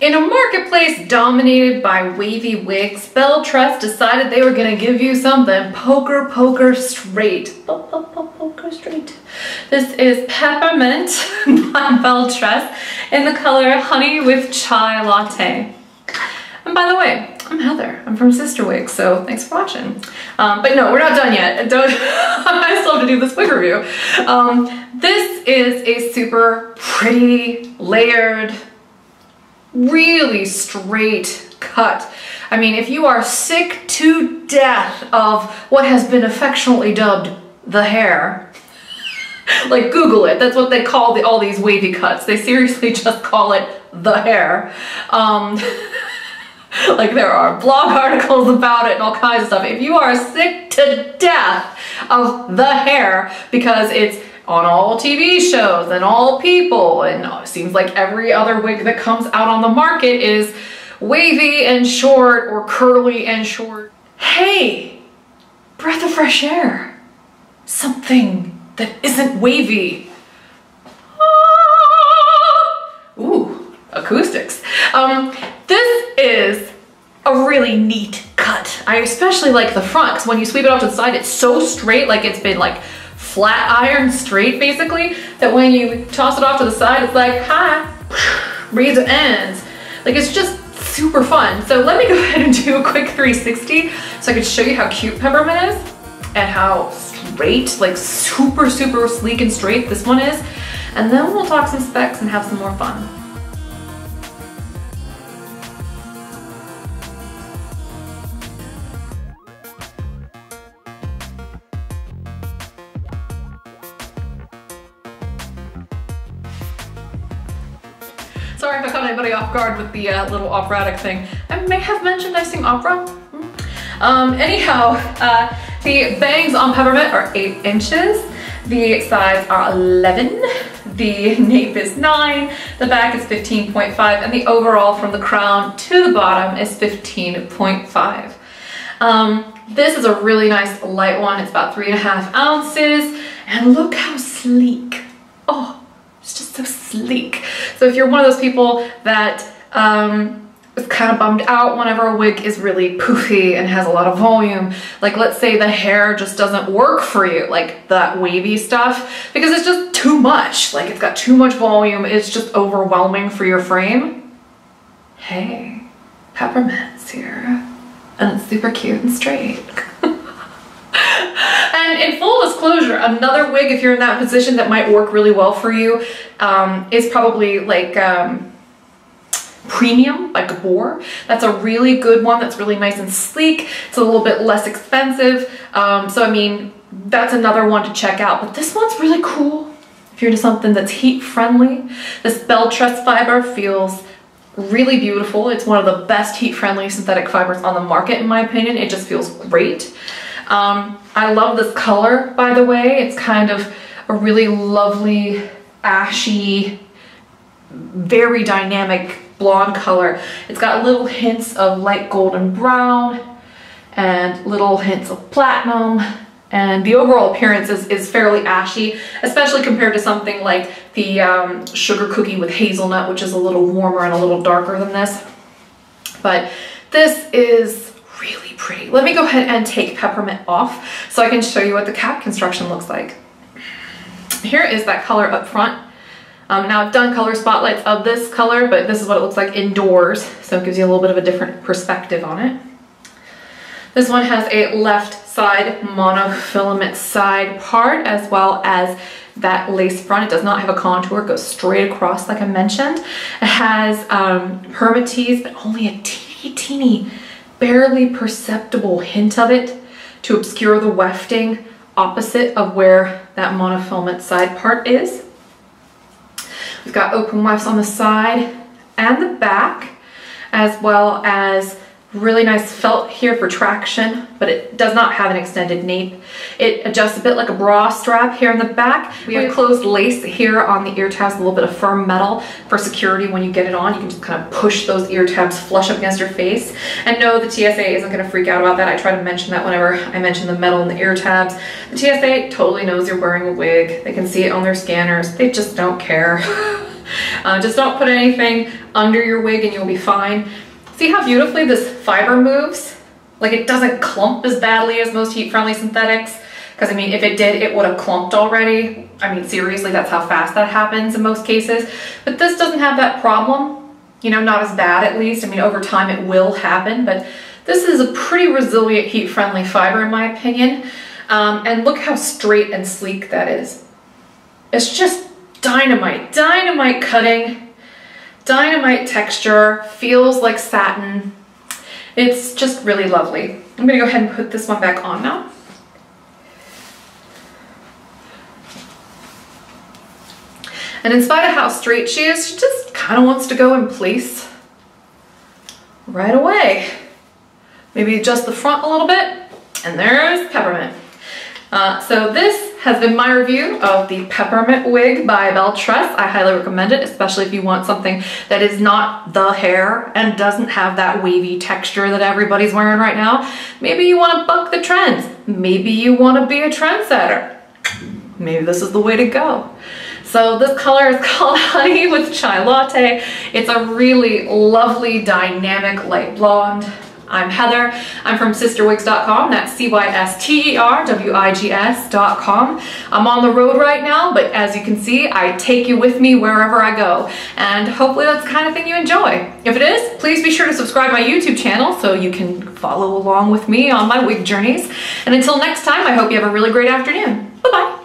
In a marketplace dominated by wavy wigs, BelleTress decided they were gonna give you something poker straight. Poker straight. This is Peppermint by BelleTress in the color Honey with Chai Latte. And by the way, I'm Heather. I'm from CysterWigs, so thanks for watching. But no, we're not done yet. I still have to do this wig review. This is a super pretty, layered, really straight cut. I mean, if you are sick to death of what has been affectionately dubbed the hair, like Google it, that's what they call all these wavy cuts. They seriously just call it the hair. Like there are blog articles about it and all kinds of stuff. If you are sick to death of the hair because it's on all TV shows and all people, and it seems like every other wig that comes out on the market is wavy and short or curly and short. Hey, breath of fresh air. Something that isn't wavy. Ooh, acoustics. This is a really neat cut. I especially like the front, because when you sweep it off to the side, it's so straight, like it's been like flat iron straight basically, that when you toss it off to the side, it's like, hi, razor ends. Like it's just super fun. So let me go ahead and do a quick 360 so I can show you how cute Peppermint is and how straight, like super sleek and straight this one is. And then we'll talk some specs and have some more fun. Sorry if I caught anybody off guard with the little operatic thing. I may have mentioned I sing opera. Anyhow, the bangs on Peppermint are 8 inches. The sides are 11. The nape is 9. The back is 15.5. And the overall from the crown to the bottom is 15.5. This is a really nice light one. It's about 3.5 ounces. And look how sleek. Oh. It's just so sleek. So if you're one of those people that is kind of bummed out whenever a wig is really poofy and has a lot of volume, like let's say the hair just doesn't work for you, like that wavy stuff, because it's just too much. Like it's got too much volume, it's just overwhelming for your frame. Hey, Peppermint's here, and it's super cute and straight. And in full disclosure, another wig, if you're in that position that might work really well for you, is probably like Premium by Gabor. That's a really good one that's really nice and sleek. It's a little bit less expensive. So I mean, that's another one to check out. But this one's really cool if you're into something that's heat friendly. This BelleTress fiber feels really beautiful. It's one of the best heat friendly synthetic fibers on the market in my opinion. It just feels great. I love this color, by the way. It's kind of a really lovely, ashy, very dynamic blonde color. It's got little hints of light golden brown and little hints of platinum. And the overall appearance is fairly ashy, especially compared to something like the sugar cookie with hazelnut, which is a little warmer and a little darker than this. But this is really pretty. Let me go ahead and take Peppermint off so I can show you what the cap construction looks like. Here is that color up front. Now I've done color spotlights of this color, but this is what it looks like indoors, so it gives you a little bit of a different perspective on it. This one has a left side monofilament side part as well as that lace front. It does not have a contour, it goes straight across like I mentioned. It has permatease, but only a teeny barely perceptible hint of it to obscure the wefting opposite of where that monofilament side part is. We've got open wefts on the side and the back, as well as really nice felt here for traction, but it does not have an extended nape. It adjusts a bit like a bra strap here in the back. We have closed lace here on the ear tabs, a little bit of firm metal for security when you get it on. You can just kind of push those ear tabs flush up against your face. And no, the TSA isn't gonna freak out about that. I try to mention that whenever I mention the metal in the ear tabs. The TSA totally knows you're wearing a wig. They can see it on their scanners. They just don't care. Just don't put anything under your wig and you'll be fine. See how beautifully this fiber moves? Like it doesn't clump as badly as most heat-friendly synthetics. Because I mean, if it did, it would have clumped already. I mean, seriously, that's how fast that happens in most cases. But this doesn't have that problem. You know, not as bad at least. I mean, over time it will happen, but this is a pretty resilient heat-friendly fiber in my opinion. And look how straight and sleek that is. It's just dynamite, dynamite cutting, dynamite texture, feels like satin. It's just really lovely. I'm gonna go ahead and put this one back on now. And in spite of how straight she is, she just kind of wants to go in place right away. Maybe adjust the front a little bit, and there's Peppermint. So this has been my review of the Peppermint wig by BelleTress. I highly recommend it, especially if you want something that is not the hair and doesn't have that wavy texture that everybody's wearing right now. Maybe you want to buck the trends. Maybe you want to be a trendsetter. Maybe this is the way to go. So this color is called Honey with Chai Latte. It's a really lovely, dynamic light blonde. I'm Heather. I'm from CysterWigs.com. That's CysterWigs.com. I'm on the road right now, but as you can see, I take you with me wherever I go. And hopefully that's the kind of thing you enjoy. If it is, please be sure to subscribe to my YouTube channel so you can follow along with me on my wig journeys. And until next time, I hope you have a really great afternoon. Bye-bye.